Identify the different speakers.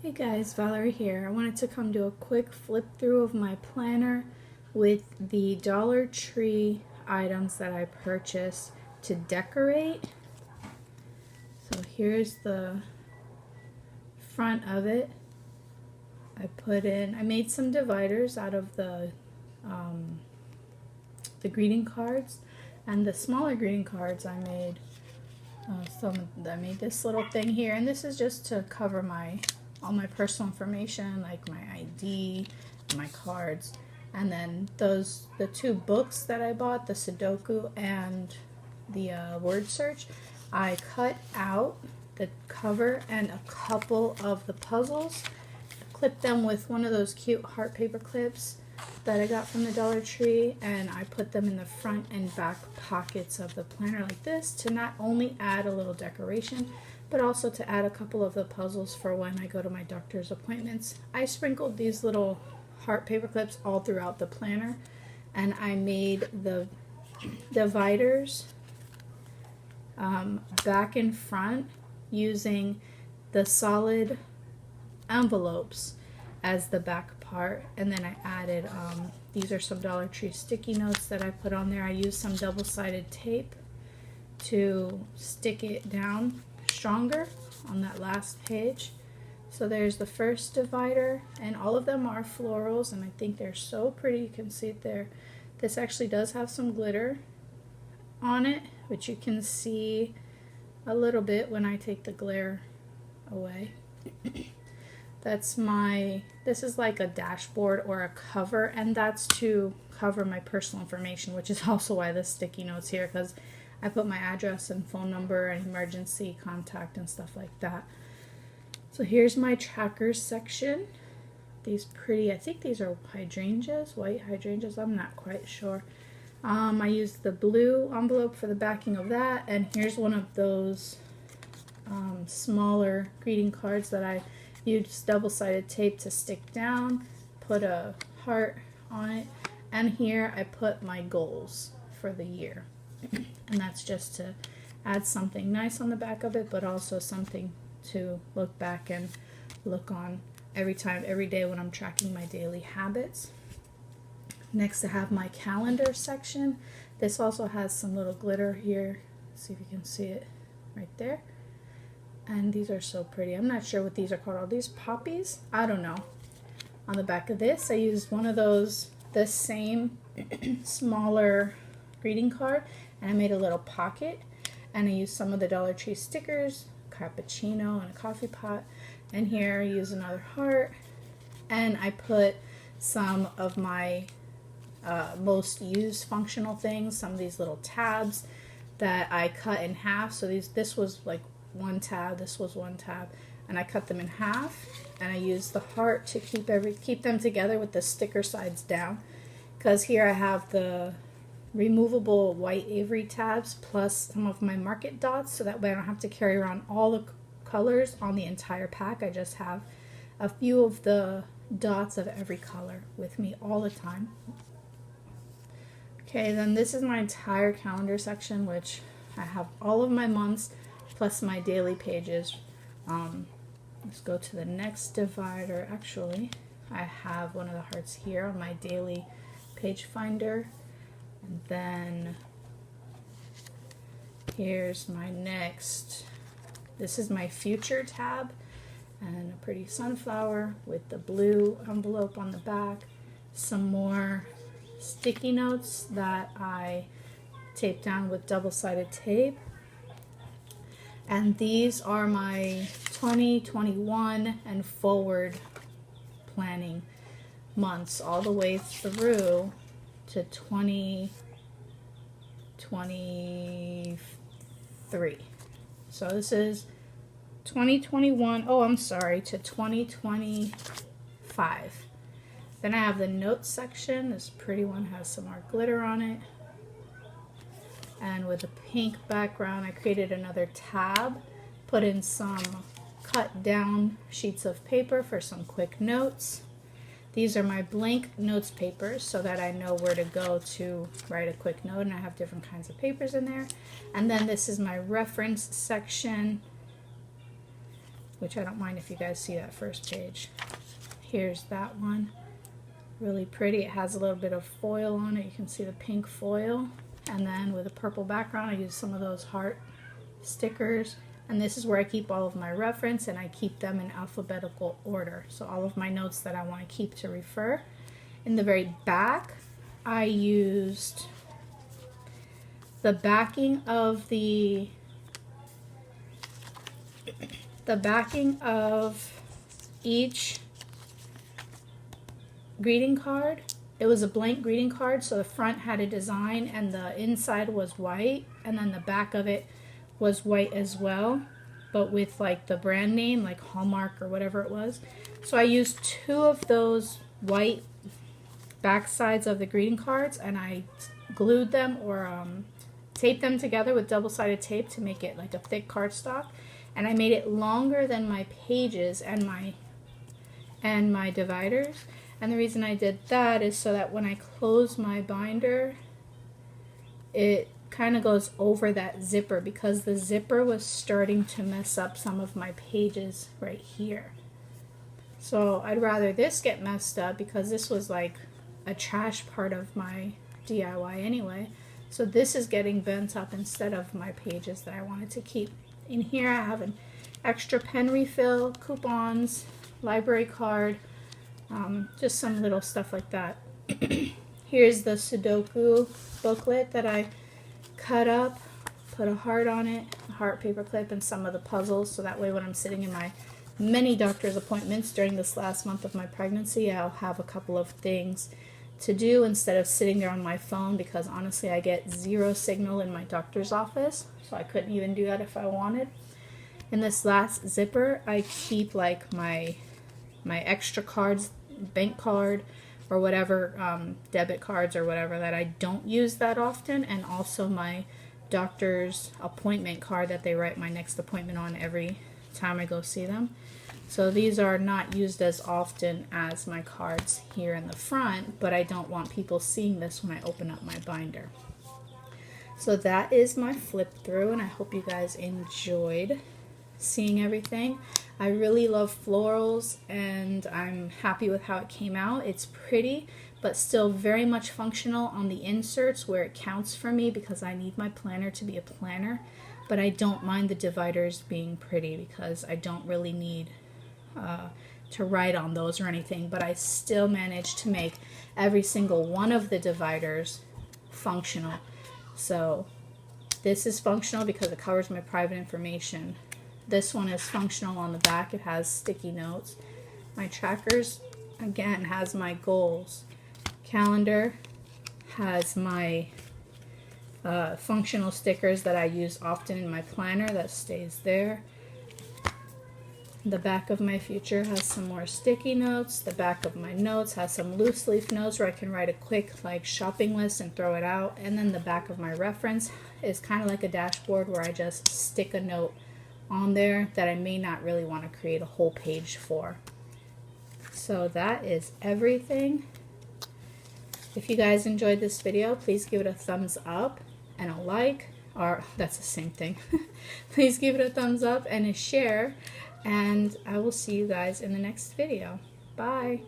Speaker 1: Hey guys, Valerie here. I wanted to come do a quick flip through of my planner with the Dollar Tree items that I purchased to decorate. So here's the front of it. I made some dividers out of the greeting cards, and the smaller greeting cards I made I made this little thing here, and this is just to cover all my personal information, like my ID, my cards, and then the two books that I bought, the Sudoku and the word search. I cut out the cover and a couple of the puzzles, clipped them with one of those cute heart paper clips that I got from the Dollar Tree, and I put them in the front and back pockets of the planner like this to not only add a little decoration, but also to add a couple of the puzzles for when I go to my doctor's appointments. I sprinkled these little heart paper clips all throughout the planner, and I made the dividers back and front using the solid envelopes as the back part, and then I added these are some Dollar Tree sticky notes that I put on there. I used some double-sided tape to stick it down stronger on that last page. So there's the first divider, and all of them are florals, and I think they're so pretty. You can see it there. This actually does have some glitter on it, which you can see a little bit when I take the glare away. This is like a dashboard or a cover, and that's to cover my personal information, which is also why the sticky notes here, because I put my address and phone number and emergency contact and stuff like that. So here's my trackers section. These pretty, I think these are hydrangeas, white hydrangeas, I'm not quite sure. I used the blue envelope for the backing of that, and here's one of those smaller greeting cards that I used double-sided tape to stick down, put a heart on it, and here I put my goals for the year. And that's just to add something nice on the back of it, but also something to look back and look on every day when I'm tracking my daily habits. Next, I have my calendar section. This also has some little glitter here. Let's see if you can see it right there. And these are so pretty. I'm not sure what these are called. Are these poppies? I don't know. On the back of this, I used one of those, the same smaller greeting card, and I made a little pocket, and I used some of the Dollar Tree stickers, cappuccino and a coffee pot, and here I use another heart, and I put some of my most used functional things, some of these little tabs that I cut in half. So this was like one tab, this was one tab, and I cut them in half, and I used the heart to keep them together with the sticker sides down, because here I have the removable white Avery tabs plus some of my market dots, so that way I don't have to carry around all the colors on the entire pack. I just have a few of the dots of every color with me all the time. Okay, then this is my entire calendar section, which I have all of my months plus my daily pages. Let's go to the next divider. Actually, I have one of the hearts here on my daily page finder. And then here's my next. This is my future tab, and a pretty sunflower with the blue envelope on the back. Some more sticky notes that I taped down with double-sided tape. And these are my 2021 and forward planning months all the way through to 2023. So this is 2021, oh I'm sorry, to 2025. Then I have the notes section. This pretty one has some more glitter on it. And with a pink background, I created another tab, put in some cut down sheets of paper for some quick notes. These are my blank notes papers so that I know where to go to write a quick note, and I have different kinds of papers in there. And then this is my reference section which I don't mind if you guys see that first page. Here's that one. Really pretty. It has a little bit of foil on it. You can see the pink foil. And then with a purple background, I use some of those heart stickers. And this is where I keep all of my reference, and I keep them in alphabetical order. So all of my notes that I want to keep to refer. In the very back, I used the backing of each greeting card. It was a blank greeting card, so the front had a design and the inside was white, and then the back of it was white as well, but with like the brand name, like Hallmark or whatever it was. So I used 2 of those white back sides of the greeting cards, and I glued them or taped them together with double-sided tape to make it like a thick cardstock, and I made it longer than my pages and my dividers. And the reason I did that is so that when I close my binder, it kind of goes over that zipper, because the zipper was starting to mess up some of my pages right here. So I'd rather this get messed up, because this was like a trash part of my DIY anyway. So this is getting bent up instead of my pages that I wanted to keep. In here I have an extra pen refill, coupons, library card, just some little stuff like that. Here's the Sudoku booklet that I cut up, put a heart on it, a heart paper clip, and some of the puzzles, so that way when I'm sitting in my many doctor's appointments during this last month of my pregnancy, I'll have a couple of things to do instead of sitting there on my phone, because honestly I get 0 signal in my doctor's office, so I couldn't even do that if I wanted. In this last zipper, I keep like my extra cards, bank card or whatever, debit cards or whatever that I don't use that often, and also my doctor's appointment card that they write my next appointment on every time I go see them. So these are not used as often as my cards here in the front, but I don't want people seeing this when I open up my binder. So that is my flip through, and I hope you guys enjoyed seeing everything. I really love florals, and I'm happy with how it came out. It's pretty, but still very much functional on the inserts where it counts for me, because I need my planner to be a planner. But I don't mind the dividers being pretty, because I don't really need to write on those or anything. But I still managed to make every single one of the dividers functional. So this is functional because it covers my private information. This one is functional on the back. It has sticky notes. My trackers, again, has my goals. Calendar has my functional stickers that I use often in my planner. That stays there. The back of my future has some more sticky notes. The back of my notes has some loose leaf notes where I can write a quick like shopping list and throw it out. And then the back of my reference is kind of like a dashboard where I just stick a note on there that I may not really want to create a whole page for. So that is everything. If you guys enjoyed this video, please give it a thumbs up and a like, or that's the same thing. Please give it a thumbs up and a share, and I will see you guys in the next video. Bye.